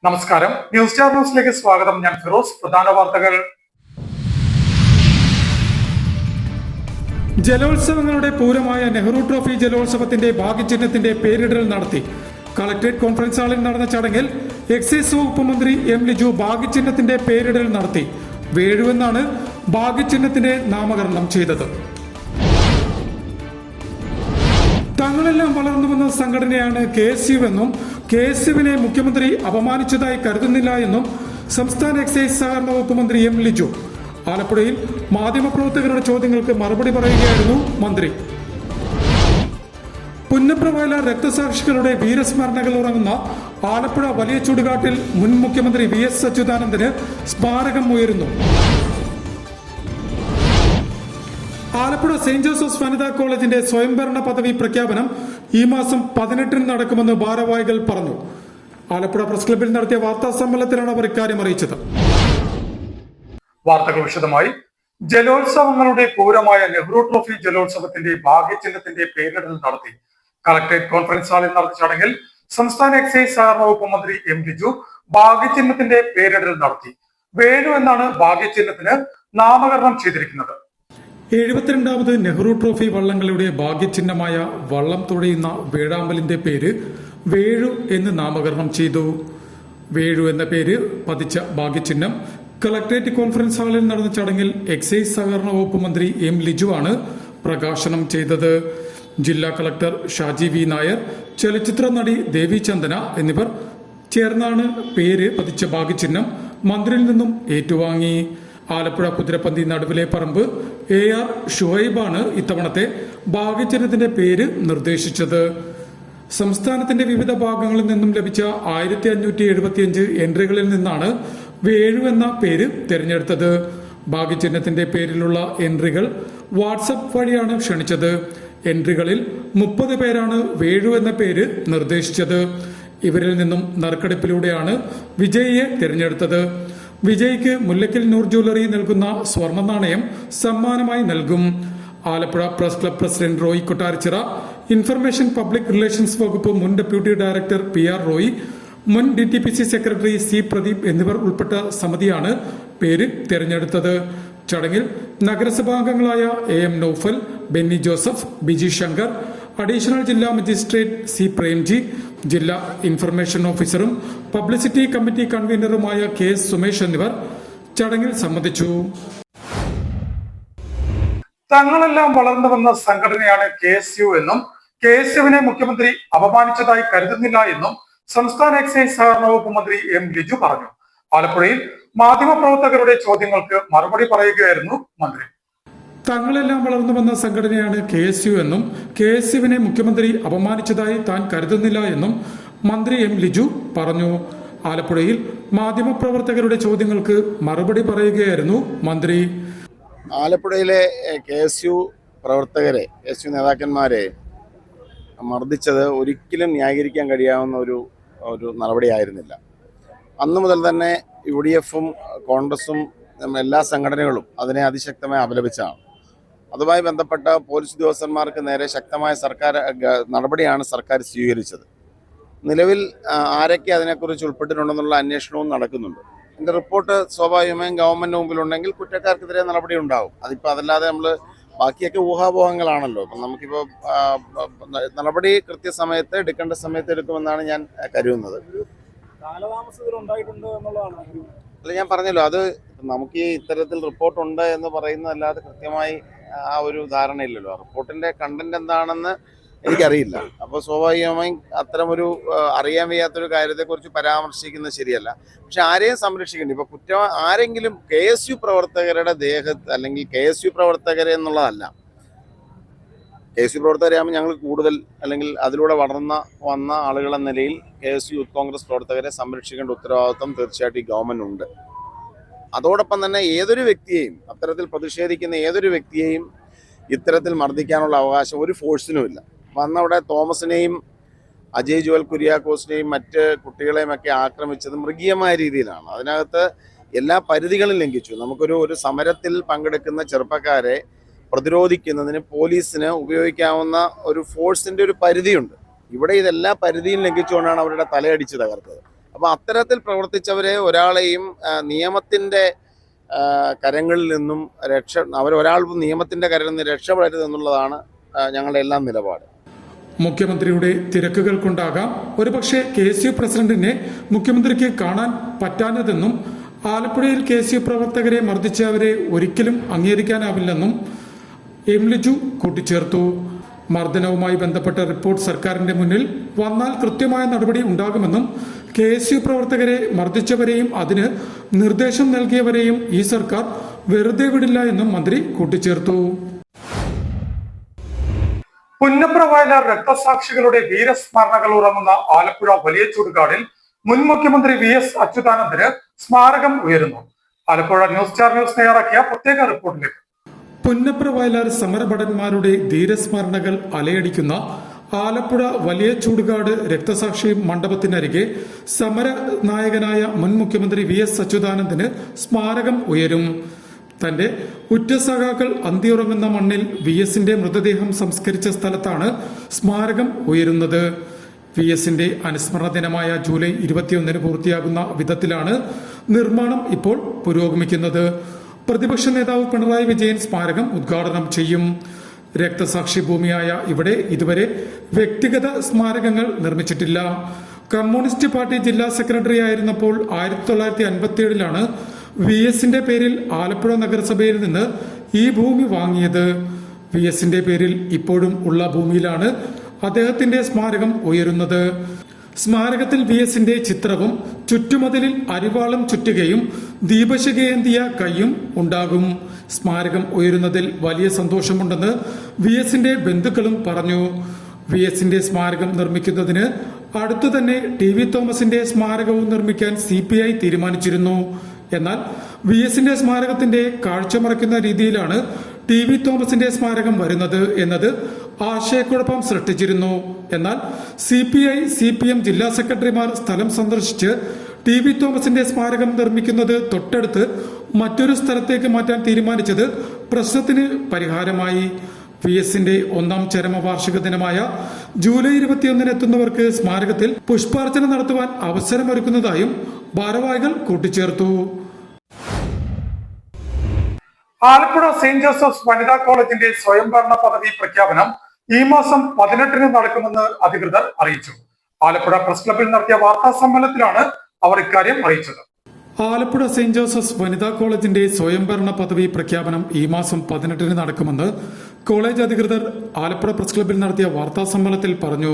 നമസ്കാരം, news star ന്യൂസിലേക്ക് സ്വാഗതം. ഞാൻ ഫിറോസ്. പ്രധാന വാർത്തകൾ. ജലോത്സവങ്ങളുടെ പൂരമായ നെഹ്റു ട്രോഫി ജലോത്സവത്തിന്റെ ഭാഗ്യചിഹ്നത്തിന്റെ പേരിടൽ നടത്തി. കളക്ടറേറ്റ് കോൺഫറൻസ് ഹാളിൽ നടന്ന ചടങ്ങിൽ എക്സൈസ് വകുപ്പ് മന്ത്രി എം ലിജു ഭാഗ്യചിഹ്നത്തിന്റെ പേരിടൽ നടത്തി. വേഴുവെന്നാണ് ഭാഗ്യചിഹ്നത്തിന്റെ നാമകരണം ചെയ്തത്. തങ്ങളെല്ലാം വളർന്നു വന്ന സംഘടനയാണ് KSU എന്നും KSUവിനെ മുഖ്യമന്ത്രി അപമാനിച്ചതായി കരുതുന്നില്ല എന്നും സംസ്ഥാന എക്സൈസ് സഹകരണ വകുപ്പ് മന്ത്രി എം ലിജു ആലപ്പുഴയിൽ മാധ്യമപ്രവർത്തകരുടെ ചോദ്യങ്ങൾക്ക് മറുപടി പറയുകയായിരുന്നു മന്ത്രി. പുന്നപ്ര വയലാർ രക്തസാക്ഷികളുടെ വീരസ്മരണകൾ ഉറങ്ങുന്ന ആലപ്പുഴ വലിയ ചുടുകാട്ടിൽ മുൻ മുഖ്യമന്ത്രി VS അച്യുതാനന്ദന് സ്മാരകം ഉയരുന്നു. ആലപ്പുഴ സെന്റ് ജോസഫ്സ് വനിതാ കോളേജിന്റെ സ്വയംഭരണ പദവി പ്രഖ്യാപനം ഈ മാസം 18-ന് നടക്കുമെന്ന് ഭാരവാഹികൾ പറഞ്ഞു. ആലപ്പുഴ പ്രസ് ക്ലബ്ബിൽ നടത്തിയ വാർത്താ സമ്മേളനത്തിലാണ് അവർ ഇക്കാര്യം അറിയിച്ചത്. വാർത്തകൾ വിശദമായി. ജലോത്സവങ്ങളുടെ പൂരമായ നെഹ്റു ട്രോഫി ജലോത്സവത്തിന്റെ ഭാഗ്യചിഹ്നത്തിന്റെ പേരിടൽ നടത്തി. കളക്ടറേറ്റ് കോൺഫറൻസ് ഹാളിൽ നടന്ന ചടങ്ങിൽ സംസ്ഥാന എക്സൈസ് സഹകരണ വകുപ്പ് മന്ത്രി എം ലിജു ഭാഗ്യചിഹ്നത്തിന്റെ പേരിടൽ നടത്തി. വേണു എന്നാണ് ഭാഗ്യചിഹ്നത്തിന് നാമകരണം ചെയ്തിരിക്കുന്നത്. 72ാമത് നെഹ്റു ട്രോഫി വള്ളംകളിയുടെ ഭാഗ്യചിഹ്നമായ വള്ളം തുഴയുന്ന വേഴാമ്പലിന്റെ പേര് വേഴു എന്ന് നാമകരണം ചെയ്തു. വേഴു എന്ന പേര് പതിച്ച ഭാഗ്യചിഹ്നം കളക്ടറേറ്റ് കോൺഫറൻസ് ഹാളിൽ നടന്ന ചടങ്ങിൽ എക്സൈസ് സഹകരണ വകുപ്പ് മന്ത്രി എം ലിജു ആണ് പ്രകാശനം ചെയ്തത്. ജില്ലാ കളക്ടർ ഷാജി വി നായർ, ചലച്ചിത്ര നടി ദേവി ചന്ദന എന്നിവർ ചേർന്നാണ് പേര് പതിച്ച ഭാഗ്യചിഹ്നം മന്ത്രിയിൽ നിന്നും ഏറ്റുവാങ്ങി. ആലപ്പുഴ കുതിരപ്പന്തി നടുവിലെ പറമ്പ് AR ഷുഹൈബാണ് ഇത്തവണത്തെ ഭാഗ്യചിഹ്നത്തിന്റെ പേര് നിർദ്ദേശിച്ചത്. സംസ്ഥാനത്തിന്റെ വിവിധ ഭാഗങ്ങളിൽ നിന്നും ലഭിച്ച 1575 എൻട്രികളിൽ നിന്നാണ് വേഴു എന്ന പേര് തിരഞ്ഞെടുത്തത്. ഭാഗ്യചിഹ്നത്തിന്റെ പേരിലുള്ള എൻട്രികൾ വാട്സപ്പ് വഴിയാണ് ക്ഷണിച്ചത്. എൻട്രികളിൽ 30 പേരാണ് വേഴു എന്ന പേര് നിർദ്ദേശിച്ചത്. ഇവരിൽ നിന്നും നറുക്കെടുപ്പിലൂടെയാണ് വിജയിയെ തിരഞ്ഞെടുത്തത്. വിജയ്ക്ക് മുല്ലക്കൽ നൂർ ജ്വല്ലറി നൽകുന്ന സ്വർണ്ണ നാണയം സമ്മാനമായി നൽകും. Alappuzha press club president Roy Kottarachira, information public relations വകുപ്പ് മുൻ ഡെപ്യൂട്ടി ഡയറക്ടർ PR റോയി, മുൻ DTPC സെക്രട്ടറി C പ്രദീപ് എന്നിവർ ഉൾപ്പെട്ട സമിതിയാണ് പേര് തിരഞ്ഞെടുത്തത്. ചടങ്ങിൽ നഗരസഭാംഗങ്ങളായ AM നൌഫൽ, ബെന്നി ജോസഫ്, ബിജി ശങ്കർ, അഡീഷണൽ ജില്ലാ മജിസ്ട്രേറ്റ് C പ്രേംജി, ജില്ലാ ഇൻഫർമേഷൻ ഓഫീസറും പബ്ലിസിറ്റി കമ്മിറ്റി കൺവീനറുമായ KS സുമേഷ് എന്നിവർ ചടങ്ങിൽ സംബന്ധിച്ചു. തങ്ങളെല്ലാം വളർന്നു വന്ന സംഘടനയാണ് KSU എന്നും KSUവിനെ മുഖ്യമന്ത്രി അപമാനിച്ചതായി കരുതുന്നില്ല എന്നും സംസ്ഥാന എക്സൈസ് സഹകരണ വകുപ്പ് മന്ത്രി എം ലിജു പറഞ്ഞു. ആലപ്പുഴയിൽ മാധ്യമപ്രവർത്തകരുടെ ചോദ്യങ്ങൾക്ക് മറുപടി പറയുകയായിരുന്നു മന്ത്രി. തങ്ങളെല്ലാം വളർന്നു വന്ന സംഘടനയാണ് KSU എന്നും KSUവിനെ മുഖ്യമന്ത്രി അപമാനിച്ചതായി താൻ കരുതുന്നില്ല എന്നും മന്ത്രി എം ലിജു പറഞ്ഞു. ആലപ്പുഴയിൽ മാധ്യമപ്രവർത്തകരുടെ ചോദ്യങ്ങൾക്ക് മറുപടി പറയുകയായിരുന്നു മന്ത്രി. ആലപ്പുഴയിലെ KSU പ്രവർത്തകരെ, KSU നേതാക്കന്മാരെ മർദ്ദിച്ചത് ഒരിക്കലും ന്യായീകരിക്കാൻ കഴിയാവുന്ന ഒരു നടപടിയായിരുന്നില്ല. അന്നു മുതൽ തന്നെ UDF-ഉം കോൺഗ്രസും എല്ലാ സംഘടനകളും അതിനെ അതിശക്തമായി അപലപിച്ചാണ്. അതുമായി ബന്ധപ്പെട്ട പോലീസ് ഉദ്യോഗസ്ഥന്മാർക്ക് നേരെ ശക്തമായ നടപടിയാണ് സർക്കാർ സ്വീകരിച്ചത്. നിലവിൽ ആരൊക്കെ അതിനെക്കുറിച്ച് ഉൾപ്പെട്ടിട്ടുണ്ടെന്നുള്ള അന്വേഷണവും നടക്കുന്നുണ്ട്. എൻ്റെ റിപ്പോർട്ട് സ്വാഭാവികമായും ഗവൺമെൻറ് മുമ്പിലുണ്ടെങ്കിൽ കുറ്റക്കാർക്കെതിരെ നടപടി ഉണ്ടാവും. അതിപ്പോൾ അതല്ലാതെ നമ്മൾ ബാക്കിയൊക്കെ ഊഹാപോഹങ്ങളാണല്ലോ. അപ്പം നമുക്കിപ്പോൾ നടപടി കൃത്യസമയത്ത് എടുക്കേണ്ട സമയത്ത് എടുക്കുമെന്നാണ് ഞാൻ കരുതുന്നത്. അല്ല, ഞാൻ പറഞ്ഞല്ലോ, അത് നമുക്ക് ഈ ഇത്തരത്തിൽ റിപ്പോർട്ടുണ്ട് എന്ന് പറയുന്നതല്ലാതെ കൃത്യമായി ആ ഒരു ധാരണയില്ലല്ലോ. റിപ്പോർട്ടിന്റെ കണ്ടന്റ് എന്താണെന്ന് എനിക്കറിയില്ല. അപ്പോൾ സ്വാഭാവികമായും അത്തരമൊരു അറിയാൻ വയ്യാത്തൊരു കാര്യത്തെക്കുറിച്ച് പരാമർശിക്കുന്നത് ശരിയല്ല. പക്ഷെ ആരെയും സംരക്ഷിക്കേണ്ടി ഇപ്പോൾ കുറ്റം ആരെങ്കിലും KSU പ്രവർത്തകരുടെ ദേഹത്ത് അല്ലെങ്കിൽ KSU പ്രവർത്തകരെ എന്നുള്ളതല്ല. KSU പ്രവർത്തകരെയാകുമ്പോൾ ഞങ്ങൾ കൂടുതൽ അല്ലെങ്കിൽ അതിലൂടെ വന്ന ആളുകളെന്ന നിലയിൽ KSU യൂത്ത് കോൺഗ്രസ് പ്രവർത്തകരെ സംരക്ഷിക്കേണ്ട ഉത്തരവാദിത്വം തീർച്ചയായിട്ടും ഈ ഗവൺമെന്റ് ഉണ്ട്. അതോടൊപ്പം തന്നെ ഏതൊരു വ്യക്തിയെയും, അത്തരത്തിൽ പ്രതിഷേധിക്കുന്ന ഏതൊരു വ്യക്തിയെയും ഇത്തരത്തിൽ മർദ്ദിക്കാനുള്ള അവകാശം ഒരു ഫോഴ്സിനുമില്ല. വന്നവിടെ തോമസിനെയും അജയ് ജോൽ കുര്യാക്കോസിനെയും മറ്റ് കുട്ടികളെയും ഒക്കെ ആക്രമിച്ചത് മൃഗീയമായ രീതിയിലാണ്. അതിനകത്ത് എല്ലാ പരിധികളും ലംഘിച്ചു. നമുക്കൊരു സമരത്തിൽ പങ്കെടുക്കുന്ന ചെറുപ്പക്കാരെ പ്രതിരോധിക്കുന്നതിന് പോലീസിന് ഉപയോഗിക്കാവുന്ന ഒരു ഫോഴ്സിന്റെ ഒരു പരിധിയുണ്ട്. ഇവിടെ ഇതെല്ലാ പരിധിയും ലംഘിച്ചുകൊണ്ടാണ് അവരുടെ തലയടിച്ച് തകർത്തത്. അപ്പോൾ അത്തരത്തിൽ പ്രവർത്തിച്ചവരെ ഒരാളെയും നിയമത്തിൻ്റെ കരങ്ങളിൽ നിന്നും ഒരാൾ നിയമത്തിൻ്റെ കരങ്ങളിൽ നിന്ന് രക്ഷപ്പെടരുത് എന്നുള്ളതാണ് ഞങ്ങളുടെ എല്ലാം നിലപാട്. മുഖ്യമന്ത്രിയുടെ തിരക്കുകൾ കൊണ്ടാകാം ഒരുപക്ഷെ KSU പ്രസിഡന്റിനെ മുഖ്യമന്ത്രിക്ക് കാണാൻ പറ്റാഞ്ഞതെന്നും ആലപ്പുഴയിൽ KSU പ്രവർത്തകരെ മർദ്ദിച്ചവരെ ഒരിക്കലും അംഗീകരിക്കാനാവില്ലെന്നും എം ലിജു കൂട്ടിച്ചേർത്തു. മർദ്ദനവുമായി ബന്ധപ്പെട്ട റിപ്പോർട്ട് സർക്കാരിന്റെ മുന്നിൽ വന്നാൽ കൃത്യമായ നടപടി ഉണ്ടാകുമെന്നും KSU പ്രവർത്തകരെ മർദ്ദിച്ചവരെയും അതിന് നിർദ്ദേശം നൽകിയവരെയും ഈ സർക്കാർ വെറുതെ വിടില്ല എന്നും മന്ത്രി കൂട്ടിച്ചേർത്തു. പുന്നപ്ര വയലാർ രക്തസാക്ഷികളുടെ വീരസ്മരണകൾ ഉറങ്ങുന്ന ആലപ്പുഴ വലിയ ചൂടുകാടിൽ മുൻ മുഖ്യമന്ത്രി VS അച്യുതാനന്ദന് സ്മാരകം ഉയരുന്നു. ആലപ്പുഴ ന്യൂസ് സ്റ്റാർ ന്യൂസ് തയ്യാറാക്കിയ പ്രത്യേക റിപ്പോർട്ടിലേക്ക്. പുന്നപ്ര വയലാർ സമരഭടന്മാരുടെ ധീരസ്മരണകൾ അലയടിക്കുന്ന ആലപ്പുഴ വലിയ ചൂടുകാട് രക്തസാക്ഷി മണ്ഡപത്തിനരികെ സമര നായകനായ മുൻ മുഖ്യമന്ത്രി VS അച്യുതാനന്ദന് സ്മാരകം ഉയരും. തന്റെ ഉറ്റ സഖാക്കൾ അന്തിയുറങ്ങുന്ന മണ്ണിൽ VSന്റെ മൃതദേഹം സംസ്കരിച്ച സ്ഥലത്താണ് സ്മാരകം ഉയരുന്നത്. VSന്റെ അനുസ്മരണ ദിനമായ ജൂലൈ 21 പൂർത്തിയാകുന്ന വിധത്തിലാണ് നിർമ്മാണം ഇപ്പോൾ പുരോഗമിക്കുന്നത്. പ്രതിപക്ഷ നേതാവ് പിണറായി വിജയൻ സ്മാരകം ഉദ്ഘാടനം ചെയ്യും. രക്തസാക്ഷി ഭൂമിയായ ഇവിടെ ഇതുവരെ വ്യക്തിഗത സ്മാരകങ്ങൾ നിർമ്മിച്ചിട്ടില്ല. കമ്മ്യൂണിസ്റ്റ് പാർട്ടി ജില്ലാ സെക്രട്ടറി ആയിരുന്നപ്പോൾ 1957 VSന്റെ പേരിൽ ആലപ്പുഴ നഗരസഭയിൽ നിന്ന് ഈ ഭൂമി വാങ്ങിയത്. VSന്റെ പേരിൽ ഇപ്പോഴും ഉള്ള ഭൂമിയിലാണ് അദ്ദേഹത്തിന്റെ സ്മാരകം ഉയരുന്നത്. സ്മാരകത്തിൽ VSന്റെ ചിത്രവും ചുറ്റുമതിലിൽ അരിവാളം ചുറ്റുകയും ദീപശിഖയേന്തിയ കൈയും ഉണ്ടാകും. സ്മാരകം ഉയരുന്നതിൽ വലിയ സന്തോഷമുണ്ടെന്ന് VSന്റെ ബന്ധുക്കളും പറഞ്ഞു. VSന്റെ സ്മാരകം നിർമ്മിക്കുന്നതിന് അടുത്തു തന്നെ TV തോമസിന്റെ സ്മാരകവും നിർമ്മിക്കാൻ CPI തീരുമാനിച്ചിരുന്നു. എന്നാൽ VSന്റെ സ്മാരകത്തിന്റെ കാഴ്ചമറയ്ക്കുന്ന രീതിയിലാണ് TV തോമസിന്റെ സ്മാരകം വരുന്നത് എന്നത് ആശയക്കുഴപ്പം സൃഷ്ടിച്ചിരുന്നു. എന്നാൽ CPI CPM ജില്ലാ സെക്രട്ടറിമാർ സ്ഥലം സന്ദർശിച്ച് TV തോമസിന്റെ സ്മാരകം നിർമ്മിക്കുന്നത് തൊട്ടടുത്ത് മറ്റൊരു സ്ഥലത്തേക്ക് മാറ്റാൻ തീരുമാനിച്ചത് പ്രശ്നത്തിന് പരിഹാരമായി. VSന്റെ 1ാം ചരമവാർഷിക ദിനമായ ജൂലൈ 21 എത്തുന്നവർക്ക് സ്മാരകത്തിൽ പുഷ്പാർച്ചന നടത്തുവാൻ അവസരമൊരുക്കുന്നതായും ഭാരവാഹികൾ കൂട്ടിച്ചേർത്തു. ആലപ്പുഴ സെന്റ് ജോസഫ്സ് വനിതാ കോളേജിന്റെ സ്വയംഭരണ പദവി പ്രഖ്യാപനം ഈ മാസം 18 നടക്കുമെന്ന് അധികൃതർ അറിയിച്ചു. ആലപ്പുഴ പ്രസ് ക്ലബിൽ നടത്തിയ വാർത്താ സമ്മേളനത്തിലാണ് അവർ ഇക്കാര്യം അറിയിച്ചത്. ആലപ്പുഴ സെന്റ് ജോസഫ്സ് വനിതാ കോളേജിന്റെ സ്വയംഭരണ പദവി പ്രഖ്യാപനം ഈ മാസം 18 നടക്കുമെന്ന് കോളേജ് അധികൃതർ ആലപ്പുഴ പ്രസ് ക്ലബിൽ നടത്തിയ വാർത്താ സമ്മേളനത്തിൽ പറഞ്ഞു.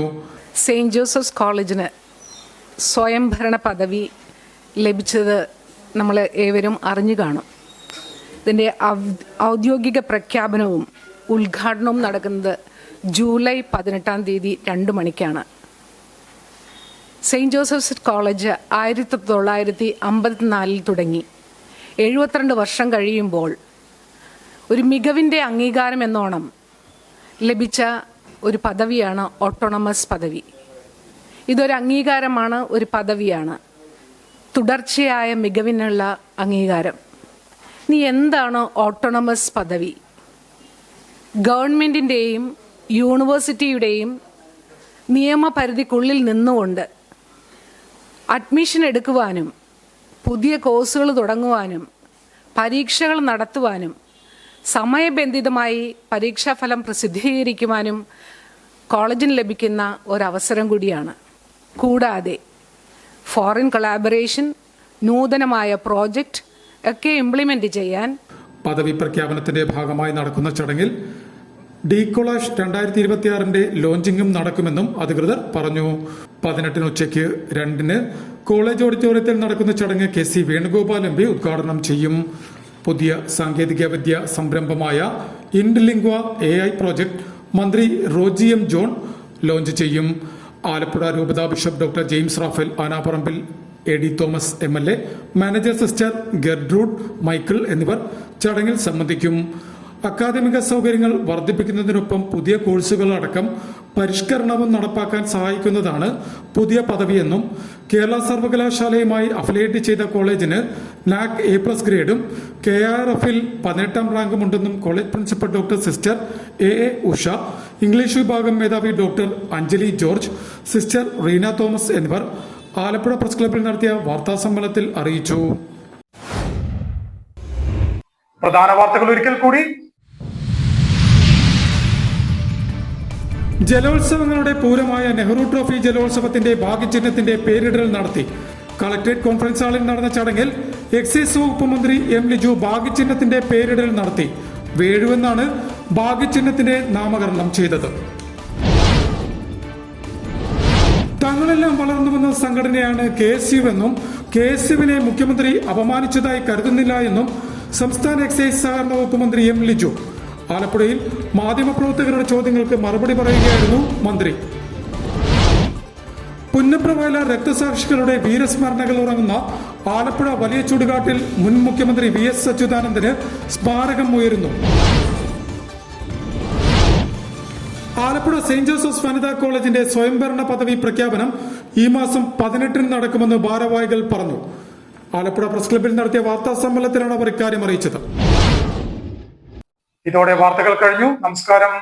സെന്റ് ജോസഫ്സ് കോളേജിന് സ്വയംഭരണ പദവി ലഭിച്ചത് നമ്മൾ ഏവരും അറിഞ്ഞു കാണും. ഇതിൻ്റെ ഔദ്യോഗിക പ്രഖ്യാപനവും ഉദ്ഘാടനവും നടക്കുന്നത് ജൂലൈ 18 2 മണിക്കാണ്. സെയിൻറ്റ് ജോസഫ്സ് കോളേജ് 1954 തുടങ്ങി 72 വർഷം കഴിയുമ്പോൾ ഒരു മികവിൻ്റെ അംഗീകാരം എന്നോണം ലഭിച്ച ഒരു പദവിയാണ് ഓട്ടോണമസ് പദവി. ഇതൊരു അംഗീകാരമാണ്, ഒരു പദവിയാണ്, തുടർച്ചയായ മികവിനുള്ള അംഗീകാരം. ഇനി എന്താണ് ഓട്ടോണമസ് പദവി? ഗവൺമെൻറ്റിൻ്റെയും യൂണിവേഴ്സിറ്റിയുടെയും നിയമപരിധിക്കുള്ളിൽ നിന്നുകൊണ്ട് അഡ്മിഷൻ എടുക്കുവാനും പുതിയ കോഴ്സുകൾ തുടങ്ങുവാനും പരീക്ഷകൾ നടത്തുവാനും സമയബന്ധിതമായി പരീക്ഷാഫലം പ്രസിദ്ധീകരിക്കുവാനും കോളേജിന് ലഭിക്കുന്ന ഒരവസരം കൂടിയാണ്. കൂടാതെ ഫോറിൻ കൊളാബറേഷൻ, നൂതനമായ പ്രോജക്റ്റ് ഒക്കെ ഇംപ്ലിമെൻ്റ് ചെയ്യാൻ പദവി പ്രഖ്യാപനത്തിന്റെ ഭാഗമായി നടക്കുന്ന ചടങ്ങിൽ ഡീകോളാഷ് 2026 ലോഞ്ചിങ്ങും നടക്കുമെന്നും അധികൃതർ പറഞ്ഞു. 18 ഉച്ചയ്ക്ക് 2 കോളേജ് ഓഡിറ്റോറിയത്തിൽ നടക്കുന്ന ചടങ്ങ് KC വേണുഗോപാൽ MP ഉദ്ഘാടനം ചെയ്യും. പുതിയ സാങ്കേതിക വിദ്യ സംരംഭമായ ഇൻഡ്ലിംഗ്വ AI പ്രോജക്ട് മന്ത്രി റോജി M. ജോൺ ലോഞ്ച് ചെയ്യും. ആലപ്പുഴ രൂപതാ bishop doctor James Raphael Anapparambil, AD Thomas MLA, manager sister Gertrude Michael എന്നിവർ ചടങ്ങിൽ സംബന്ധിക്കും. അക്കാദമിക സൗകര്യങ്ങൾ വർദ്ധിപ്പിക്കുന്നതിനൊപ്പം പുതിയ കോഴ്സുകളടക്കം പരിഷ്കരണവും നടപ്പാക്കാൻ സഹായിക്കുന്നതാണ് പുതിയ പദവിയെന്നും കേരള സർവകലാശാലയുമായി അഫിലിയേറ്റ് ചെയ്ത കോളേജിന് NAC A+ ഗ്രേഡും KRFൽ 18ാം റാങ്കുമുണ്ടെന്നും college principal doctor sister AA Usha, English വിഭാഗം മേധാവി ഡോക്ടർ അഞ്ജലി ജോർജ്, സിസ്റ്റർ റീന തോമസ് എന്നിവർ ആലപ്പുഴ പ്രസ് ക്ലബ്ബിൽ നടത്തിയ വാർത്താ സമ്മേളനത്തിൽ അറിയിച്ചു. പ്രധാന വാർത്തകൾ ഒരിക്കൽ കൂടി. ജലോത്സവങ്ങളുടെ പൂരമായ നെഹ്റു ട്രോഫി ജലോത്സവത്തിന്റെ ഭാഗ്യചിഹ്നത്തിന്റെ പേരിടൽ നടത്തി. കളക്ടറേറ്റ് കോൺഫറൻസ് ഹാളിൽ നടന്ന ചടങ്ങിൽ എക്സൈസ് വകുപ്പ് മന്ത്രി എം ലിജു ഭാഗ്യചിഹ്നത്തിന്റെ പേരിടൽ നടത്തി. വേഴുവെന്നാണ് ഭാഗ്യചിഹ്നത്തിന്റെ നാമകരണം ചെയ്തത്. തങ്ങളെല്ലാം വളർന്നുവന്ന സംഘടനയാണ് KSU എന്നും KSUവിനെ മുഖ്യമന്ത്രി അപമാനിച്ചതായി കരുതുന്നില്ല എന്നും സംസ്ഥാന എക്സൈസ് സഹകരണ വകുപ്പ് മന്ത്രി എം ലിജു ആലപ്പുഴയിൽ മാധ്യമപ്രവർത്തകരുടെ ചോദ്യങ്ങൾക്ക് മറുപടി പറയുകയായിരുന്നു മന്ത്രി. പുന്നപ്ര വയലാർ രക്തസാക്ഷികളുടെ വീരസ്മരണകൾ ഉറങ്ങുന്ന ആലപ്പുഴ വലിയ ചുടുകാട്ടിൽ മുൻ മുഖ്യമന്ത്രി VS അച്യുതാനന്ദന് സ്മാരകം ഉയരുന്നു. ആലപ്പുഴ സെന്റ് ജോസഫ്സ് വനിതാ കോളേജിന്റെ സ്വയംഭരണ പദവി പ്രഖ്യാപനം ഈ മാസം 18-ന് നടക്കുമെന്ന് ഭാരവാഹികൾ പറഞ്ഞു. ആലപ്പുഴ പ്രസ് ക്ലബ്ബിൽ നടത്തിയ വാർത്താ സമ്മേളനത്തിലാണ് അവർ ഇക്കാര്യം അറിയിച്ചത്. ഇതോടെ വാർത്തകൾ കഴിഞ്ഞു. നമസ്കാരം.